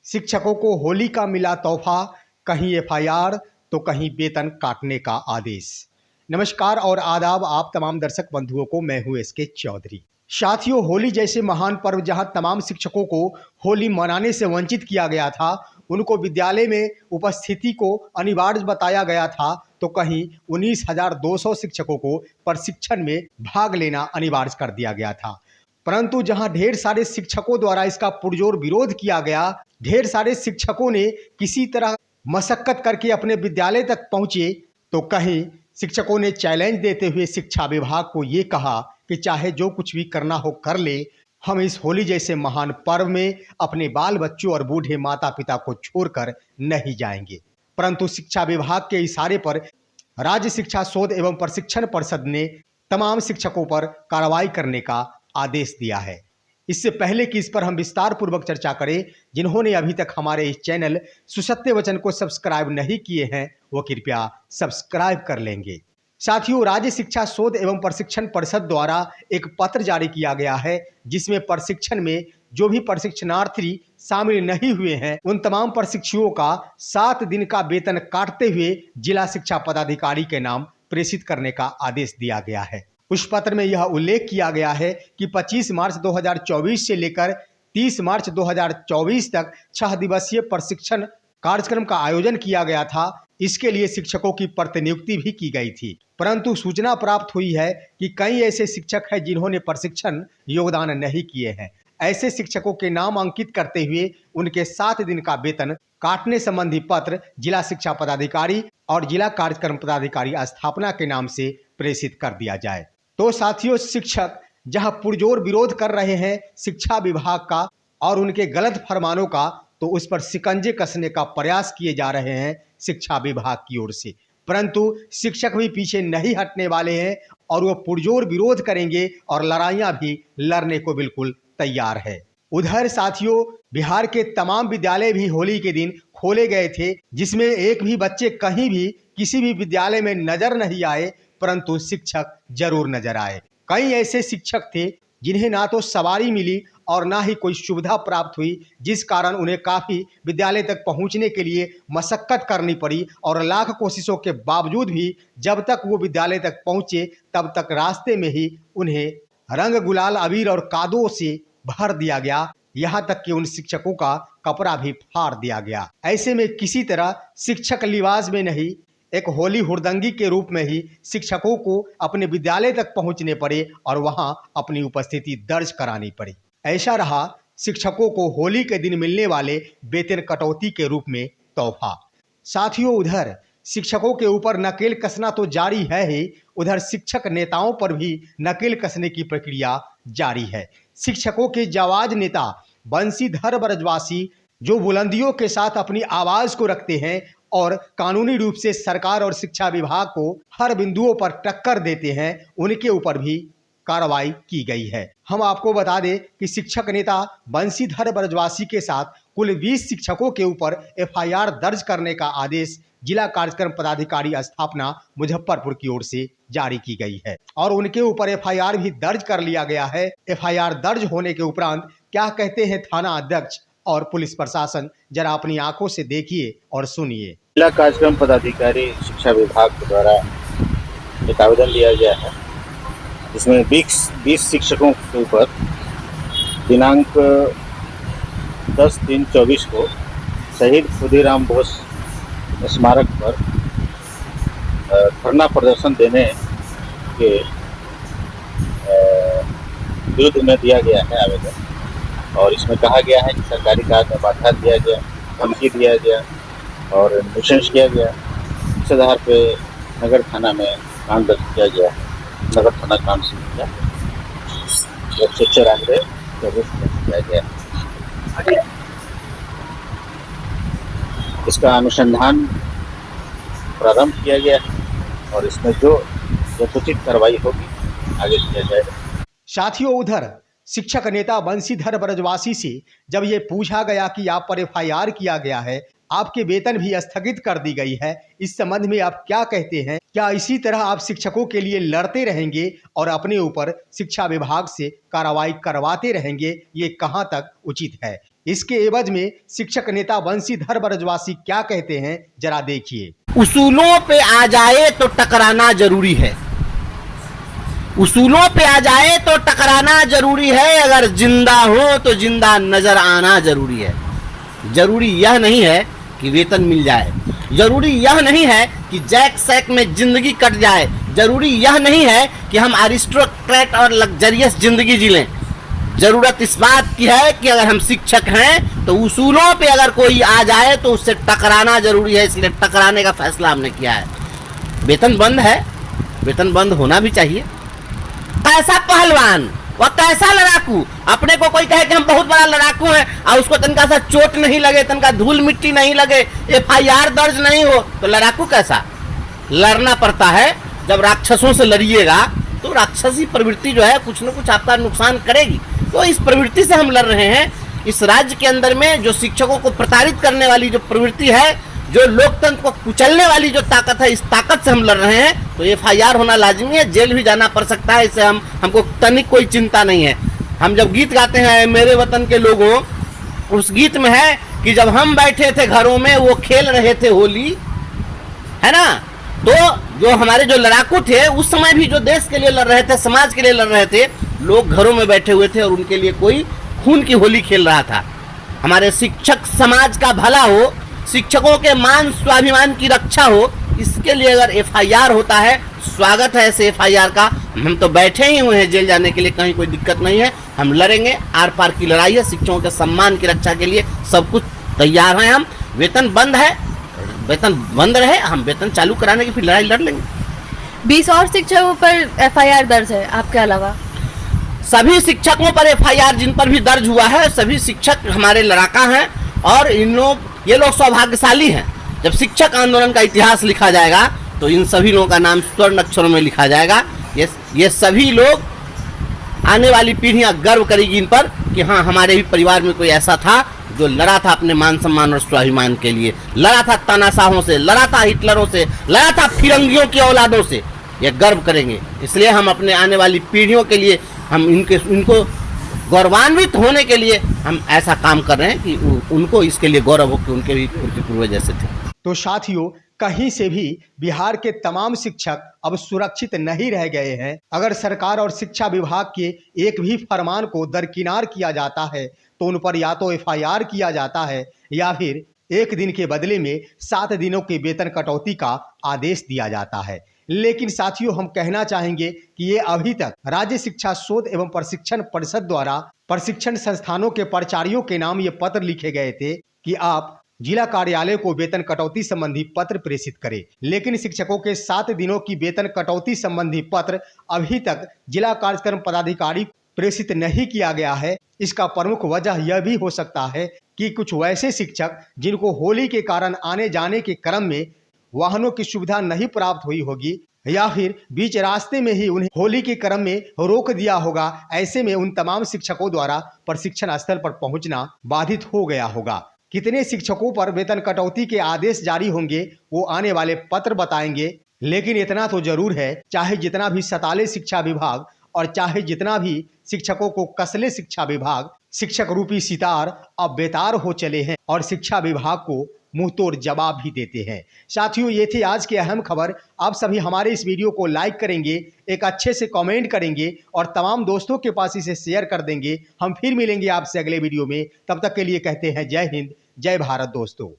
शिक्षकों को होली का मिला तोहफा, कहीं एफआईआर तो कहीं वेतन काटने का आदेश। नमस्कार और आदाब आप तमाम दर्शक बंधुओं को, मैं हूं एसके चौधरी। साथियों, होली जैसे महान पर्व जहां तमाम शिक्षकों को होली मनाने से वंचित किया गया था, उनको विद्यालय में उपस्थिति को अनिवार्य बताया गया था, तो कहीं 19,200 शिक्षकों को प्रशिक्षण में भाग लेना अनिवार्य कर दिया गया था। परंतु जहां ढेर सारे शिक्षकों द्वारा इसका पुरजोर विरोध किया गया, ढेर सारे शिक्षकों ने किसी तरह मशक्कत करके अपने विद्यालय तक पहुंचे, तो कहीं शिक्षकों ने चैलेंज देते हुए शिक्षा विभाग को ये कहा कि चाहे जो कुछ भी करना हो कर ले, हम इस होली जैसे महान पर्व में अपने बाल बच्चों और बूढ़े माता पिता को छोड़कर नहीं जाएंगे। परंतु शिक्षा विभाग के इशारे पर राज्य शिक्षा शोध एवं प्रशिक्षण परिषद ने तमाम शिक्षकों पर कार्रवाई करने का आदेश दिया है। इससे पहले कि इस पर हम विस्तार पूर्वक चर्चा करें, जिन्होंने अभी तक हमारे इस चैनल सुसत्य वचन को सब्सक्राइब नहीं किए हैं, वो कृपया सब्सक्राइब कर लेंगे। साथियों, राज्य शिक्षा शोध एवं प्रशिक्षण परिषद द्वारा एक पत्र जारी किया गया है, जिसमें प्रशिक्षण में जो भी प्रशिक्षणार्थी शामिल नहीं हुए हैं, उन तमाम प्रशिक्षुओं का 7 दिन का वेतन काटते हुए जिला शिक्षा पदाधिकारी के नाम प्रेषित करने का आदेश दिया गया है। उस पत्र में यह उल्लेख किया गया है कि 25 मार्च 2024 से लेकर 30 मार्च 2024 तक 6 दिवसीय प्रशिक्षण कार्यक्रम का आयोजन किया गया था। इसके लिए शिक्षकों की प्रतिनियुक्ति भी की गई थी, परंतु सूचना प्राप्त हुई है कि कई ऐसे शिक्षक हैं जिन्होंने प्रशिक्षण योगदान नहीं किए हैं। ऐसे शिक्षकों के नाम अंकित करते हुए उनके 7 दिन का वेतन काटने संबंधी पत्र जिला शिक्षा पदाधिकारी और जिला कार्यक्रम पदाधिकारी स्थापना के नाम से प्रेषित कर दिया जाए। तो साथियों, शिक्षक जहां पुरजोर विरोध कर रहे हैं शिक्षा विभाग का और उनके गलत फरमानों का, तो उस पर शिकंजे कसने का प्रयास किए जा रहे हैं शिक्षा विभाग की ओर से। परंतु शिक्षक भी पीछे नहीं हटने वाले हैं और वो पुरजोर विरोध करेंगे और लड़ाइयां भी लड़ने को बिल्कुल तैयार है। उधर साथियों, बिहार के तमाम विद्यालय भी होली के दिन खोले गए थे, जिसमें एक भी बच्चे कहीं भी किसी भी विद्यालय में नजर नहीं आए, परंतु शिक्षक जरूर नजर आए। कई ऐसे शिक्षक थे जिन्हें ना तो सवारी मिली और ना ही कोई सुविधा प्राप्त हुई, जिस कारण उन्हें काफी विद्यालय तक पहुंचने के लिए मशक्कत करनी पड़ी और लाख कोशिशों के बावजूद भी जब तक वो विद्यालय तक पहुंचे, तब तक रास्ते में ही उन्हें रंग गुलाल अबीर और कादों से भर दिया गया, यहाँ तक कि उन शिक्षकों का कपड़ा भी फाड़ दिया गया। ऐसे में किसी तरह शिक्षक लिबास में नहीं, एक होली हुड़दंगी के रूप में ही शिक्षकों को अपने विद्यालय तक पहुंचने पड़े और वहां अपनी उपस्थिति दर्ज करानी पड़ी। ऐसा रहा शिक्षकों को होली के दिन मिलने वाले वेतन कटौती के रूप में तोहफा। साथियों, उधर शिक्षकों के ऊपर नकेल कसना तो जारी है ही, उधर शिक्षक नेताओं पर भी नकेल कसने की प्रक्रिया जारी है। शिक्षकों के जाबाज नेता बंशीधर ब्रजवासी, जो बुलंदियों के साथ अपनी आवाज को रखते हैं और कानूनी रूप से सरकार और शिक्षा विभाग को हर बिंदुओं पर टक्कर देते हैं, उनके ऊपर भी कार्रवाई की गई है। हम आपको बता दें कि शिक्षक नेता बंशीधर ब्रजवासी के साथ कुल 20 शिक्षकों के ऊपर एफआईआर दर्ज करने का आदेश जिला कार्यक्रम पदाधिकारी स्थापना मुजफ्फरपुर की ओर से जारी की गई है और उनके ऊपर एफआईआर भी दर्ज कर लिया गया है। एफआईआर दर्ज होने के उपरांत क्या कहते हैं थाना अध्यक्ष और पुलिस प्रशासन, जरा अपनी आंखों से देखिए और सुनिए। जिला कार्यक्रम पदाधिकारी शिक्षा विभाग के द्वारा एक आवेदन दिया गया है, जिसमें 20 शिक्षकों के ऊपर दिनांक 10/3/24 को शहीद खुदीराम बोस स्मारक पर धरना प्रदर्शन देने के विरुद्ध में दिया गया है आवेदन। और इसमें कहा गया है कि सरकारी कार्य में बाधा दिया गया, धमकी दिया गया और न्यूसेंस किया गया। इस आधार पे नगर थाना में कांड दर्ज किया गया है। नगर थाना कांड से किया 194 किया गया। इसका अनुसंधान प्रारंभ किया गया है और इसमें जो यथोचित कार्रवाई होगी आगे किया जाएगा। साथियों, उधर शिक्षक नेता बंशीधर ब्रजवासी से जब ये पूछा गया कि आप पर एफआईआर किया गया है, आपके वेतन भी स्थगित कर दी गई है, इस संबंध में आप क्या कहते हैं? क्या इसी तरह आप शिक्षकों के लिए लड़ते रहेंगे और अपने ऊपर शिक्षा विभाग से कार्रवाई करवाते रहेंगे? ये कहां तक उचित है? इसके एवज में शिक्षक नेता बंशीधर ब्रजवासी क्या कहते हैं, जरा देखिए। उसूलों पे आ जाए तो टकराना जरूरी है, उसूलों पे आ जाए तो टकराना जरूरी है, अगर जिंदा हो तो जिंदा नजर आना जरूरी है। जरूरी यह नहीं है कि वेतन मिल जाए, जरूरी यह नहीं है कि जैक सैक में जिंदगी कट जाए, जरूरी यह नहीं है कि हम अरिस्टोक्रेट और लग्जरियस जिंदगी जी लें। जरूरत इस बात की है कि अगर हम शिक्षक हैं तो उसूलों पे अगर कोई आ जाए तो उससे टकराना जरूरी है, इसलिए टकराने का फैसला हमने किया है। वेतन बंद है, वेतन बंद होना भी चाहिए। कैसा पहलवान वह कैसा लड़ाकू, अपने को कोई कहे कि हम बहुत बड़ा लड़ाकू हैं और उसको तनका सा चोट नहीं लगे, तनका धूल मिट्टी नहीं लगे, FIR दर्ज नहीं हो, तो लड़ाकू कैसा? लड़ना पड़ता है। जब राक्षसों से लड़िएगा तो राक्षसी प्रवृत्ति जो है कुछ न कुछ आपका नुकसान करेगी। तो इस प्रवृत्ति से हम लड़ रहे हैं। इस राज्य के अंदर में जो शिक्षकों को प्रताड़ित करने वाली जो प्रवृत्ति है, जो लोकतंत्र को कुचलने वाली जो ताकत है, इस ताकत से हम लड़ रहे हैं। तो FIR होना लाजिमी है, जेल भी जाना पड़ सकता है, इससे हमको तनिक कोई चिंता नहीं है। हम जब गीत गाते हैं मेरे वतन के लोगों, उस गीत में है कि जब हम बैठे थे घरों में वो खेल रहे थे होली, है ना। तो जो हमारे जो लड़ाकू थे उस समय भी जो देश के लिए लड़ रहे थे, समाज के लिए लड़ रहे थे, लोग घरों में बैठे हुए थे और उनके लिए कोई खून की होली खेल रहा था। हमारे शिक्षक समाज का भला हो, शिक्षकों के मान स्वाभिमान की रक्षा हो, इसके लिए अगर FIR होता है, स्वागत है ऐसे FIR का। हम तो बैठे ही हुए हैं जेल जाने के लिए, कहीं कोई दिक्कत नहीं है। हम लड़ेंगे, आर पार की लड़ाई है, शिक्षकों के सम्मान की रक्षा के लिए सब कुछ तैयार हैं हम। वेतन बंद है, वेतन बंद रहे, हम वेतन चालू कराने की फिर लड़ाई लड़ लेंगे। 20 और शिक्षकों पर FIR दर्ज है आपके अलावा? सभी शिक्षकों पर FIR जिन पर भी दर्ज हुआ है, सभी शिक्षक हमारे लड़ाका हैं और ये लोग सौभाग्यशाली हैं। जब शिक्षक आंदोलन का इतिहास लिखा जाएगा तो इन सभी लोगों का नाम स्वर्ण अक्षरों में लिखा जाएगा। ये सभी लोग, आने वाली पीढ़ियां गर्व करेगी इन पर कि हाँ, हमारे भी परिवार में कोई ऐसा था जो लड़ा था अपने मान सम्मान और स्वाभिमान के लिए, लड़ा था तानाशाहों से, लड़ा था हिटलरों से, लड़ा था फिरंगियों की औलादों से। ये गर्व करेंगे, इसलिए हम अपने आने वाली पीढ़ियों के लिए, हम इनको गौरवान्वित होने के लिए हम ऐसा काम कर रहे हैं कि उनको इसके लिए गौरव हो कि उनके पूर्वज जैसे थे। तो साथियों, कहीं से भी बिहार के तमाम शिक्षक अब सुरक्षित नहीं रह गए हैं। अगर सरकार और शिक्षा विभाग के एक भी फरमान को दरकिनार किया जाता है तो उन पर या तो FIR किया जाता है या फिर 1 दिन के बदले में 7 दिनों के वेतन कटौती का आदेश दिया जाता है। लेकिन साथियों, हम कहना चाहेंगे कि ये अभी तक राज्य शिक्षा शोध एवं प्रशिक्षण परिषद द्वारा प्रशिक्षण संस्थानों के प्राचार्यों के नाम ये पत्र लिखे गए थे कि आप जिला कार्यालय को वेतन कटौती संबंधी पत्र प्रेषित करें। लेकिन शिक्षकों के 7 दिनों की वेतन कटौती संबंधी पत्र अभी तक जिला कार्यक्रम पदाधिकारी प्रेषित नहीं किया गया है। इसका प्रमुख वजह यह भी हो सकता है कि कुछ वैसे शिक्षक जिनको होली के कारण आने जाने के क्रम में वाहनों की सुविधा नहीं प्राप्त हुई होगी या फिर बीच रास्ते में ही उन्हें होली के क्रम में रोक दिया होगा, ऐसे में उन तमाम शिक्षकों द्वारा प्रशिक्षण स्थल पर पहुंचना बाधित हो गया होगा। कितने शिक्षकों पर वेतन कटौती के आदेश जारी होंगे वो आने वाले पत्र बताएंगे। लेकिन इतना तो जरूर है, चाहे जितना भी सताले शिक्षा विभाग और चाहे जितना भी शिक्षकों को कसले शिक्षा विभाग, शिक्षक रूपी सितार अब बेतार हो चले हैं और शिक्षा विभाग को मुंह तोड़ जवाब भी देते हैं। साथियों, ये थी आज की अहम खबर। आप सभी हमारे इस वीडियो को लाइक करेंगे, एक अच्छे से कमेंट करेंगे और तमाम दोस्तों के पास इसे शेयर कर देंगे। हम फिर मिलेंगे आपसे अगले वीडियो में। तब तक के लिए कहते हैं जय हिंद, जय भारत दोस्तों।